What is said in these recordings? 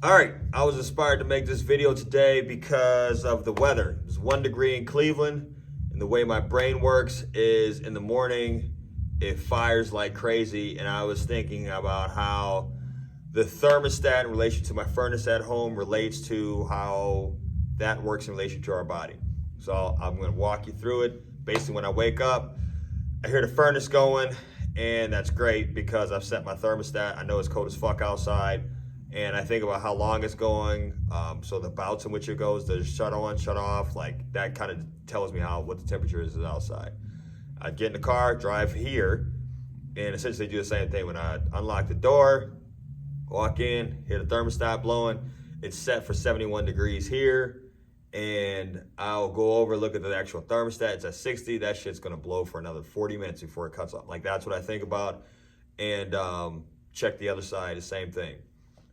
All right, I was inspired to make this video today because of the weather. It's 1 degree in Cleveland, and the way my brain works is in the morning, it fires like crazy, and I was thinking about how the thermostat in relation to my furnace at home relates to how that works in relation to our body. So I'm gonna walk you through it. Basically, when I wake up, I hear the furnace going, and that's great because I've set my thermostat. I know it's cold as fuck outside. And I think about how long it's going, so the bouts in which it goes, the shut on, shut off, like that kind of tells me what the temperature is outside. I get in the car, drive here, and essentially do the same thing. When I unlock the door, walk in, hear the thermostat blowing, it's set for 71 degrees here, and I'll go over, look at the actual thermostat, it's at 60, that shit's gonna blow for another 40 minutes before it cuts off. Like that's what I think about, and check the other side, the same thing.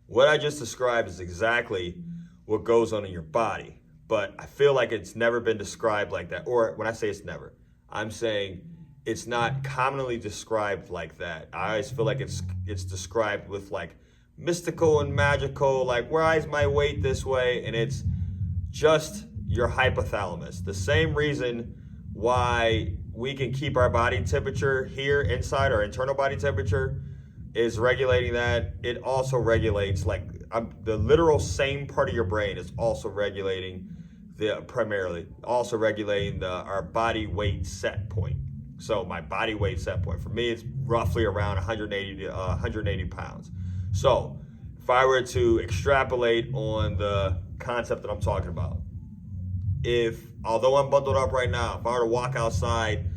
What I just described is exactly what goes on in your body, but I feel like it's never been described like that. Or when I say it's never, I'm saying it's not commonly described like that. I always feel like it's described with like mystical and magical, like why is my weight this way? And it's just your hypothalamus. The same reason why we can keep our body temperature here inside, our internal body temperature, is regulating that. It also regulates the literal same part of your brain is also regulating primarily also regulating our body weight set point. So my body weight set point for me, it's roughly around 180 pounds. So if I were to extrapolate on the concept that I'm talking about, although I'm bundled up right now, if I were to walk outside,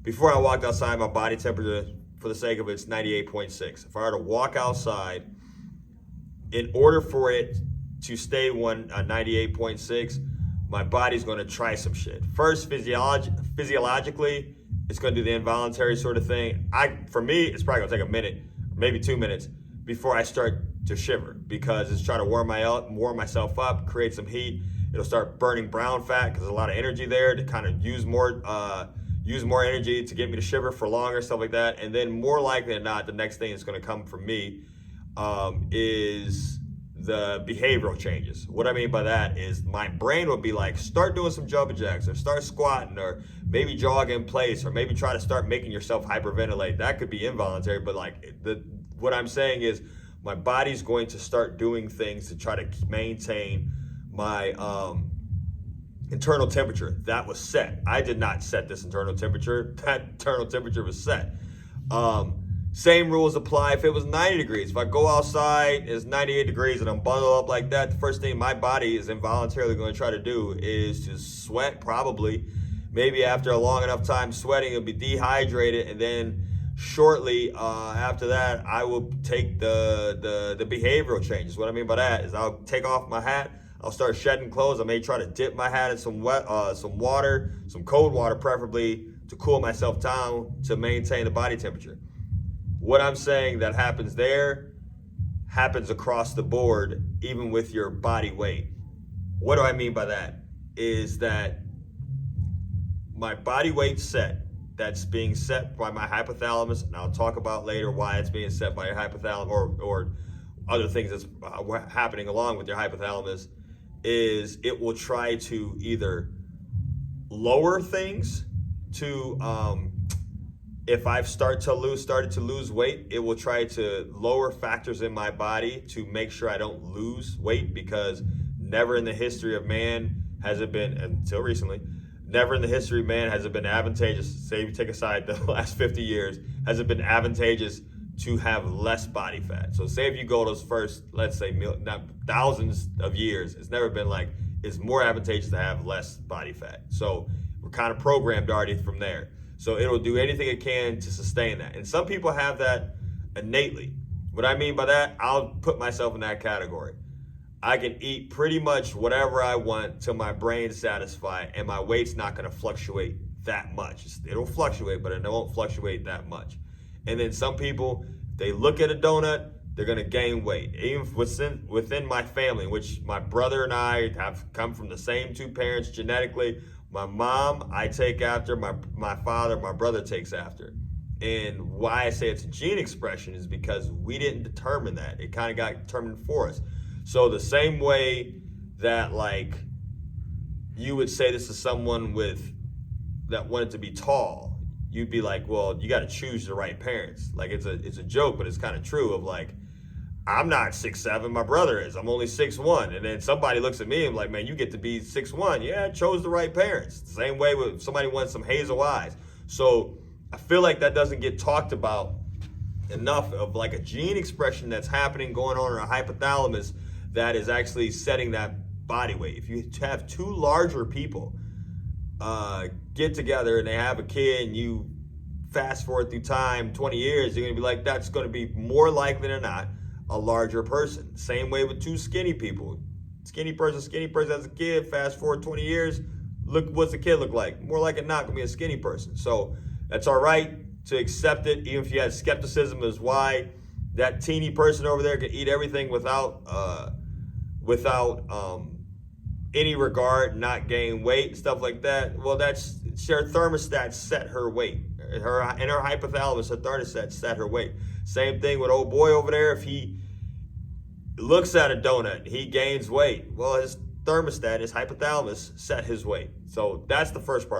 before I walked outside, my body temperature, for the sake of it, it's 98.6. If I were to walk outside, in order for it to stay 98.6, my body's gonna try some shit. First, physiologically, it's gonna do the involuntary sort of thing. For me, it's probably gonna take a minute, maybe 2 minutes, before I start to shiver, because it's trying to warm myself up, create some heat. It'll start burning brown fat, because there's a lot of energy there to kind of use more energy to get me to shiver for longer, stuff like that. And then more likely than not, the next thing that's gonna come from me is the behavioral changes. What I mean by that is my brain would be like, start doing some jumping jacks, or start squatting, or maybe jog in place, or maybe try to start making yourself hyperventilate. That could be involuntary, but what I'm saying is my body's going to start doing things to try to maintain my internal temperature that was set. I did not set this internal temperature. That internal temperature was set. Same rules apply if it was 90 degrees. If I go outside, it's 98 degrees and I'm bundled up like that, the first thing my body is involuntarily going to try to do is to sweat, probably. Maybe after a long enough time sweating, it'll be dehydrated, and then shortly after that, I will take the behavioral changes. What I mean by that is I'll take off my hat, I'll start shedding clothes. I may try to dip my hat in some water, some cold water preferably, to cool myself down to maintain the body temperature. What I'm saying that happens there happens across the board, even with your body weight. What do I mean by that? Is that my body weight set, that's being set by my hypothalamus, and I'll talk about later why it's being set by your hypothalamus or other things that's happening along with your hypothalamus, is it will try to either lower things to, if I've started to lose weight, it will try to lower factors in my body to make sure I don't lose weight, because never in the history of man has it been, until recently, never in the history of man has it been advantageous, say you take aside the last 50 years, has it been advantageous to have less body fat. So say if you go those first, let's say thousands of years, it's never been like, it's more advantageous to have less body fat. So we're kind of programmed already from there. So it'll do anything it can to sustain that. And some people have that innately. What I mean by that, I'll put myself in that category. I can eat pretty much whatever I want till my brain's satisfied, and my weight's not gonna fluctuate that much. It'll fluctuate, but it won't fluctuate that much. And then some people, they look at a donut, they're gonna gain weight. Even within my family, which my brother and I have come from the same two parents genetically. My mom, I take after, my father, my brother takes after. And why I say it's a gene expression is because we didn't determine that. It kind of got determined for us. So the same way that like you would say this to someone that wanted to be tall, you'd be like, well, you got to choose the right parents. Like it's a joke, but it's kind of true. Of like, I'm not 6'7", my brother is. I'm only 6'1", and then somebody looks at me and like, man, you get to be 6'1". Yeah, I chose the right parents. The same way with somebody wants some hazel eyes. So I feel like that doesn't get talked about enough, of like a gene expression that's happening going on in our hypothalamus that is actually setting that body weight. If you have two larger people get together and they have a kid, and you fast forward through time 20 years, you're gonna be like, that's gonna be more likely than not a larger person. Same way with two skinny people. Skinny person as a kid, fast forward 20 years, look, what's the kid look like? More like it not gonna be a skinny person. So that's all right to accept it, even if you had skepticism as why that teeny person over there could eat everything without any regard, not gain weight, stuff like that. Well, that's her thermostat set her weight. In her hypothalamus, her thermostat set her weight. Same thing with old boy over there. If he looks at a donut, he gains weight. Well, his thermostat, his hypothalamus, set his weight. So that's the first part.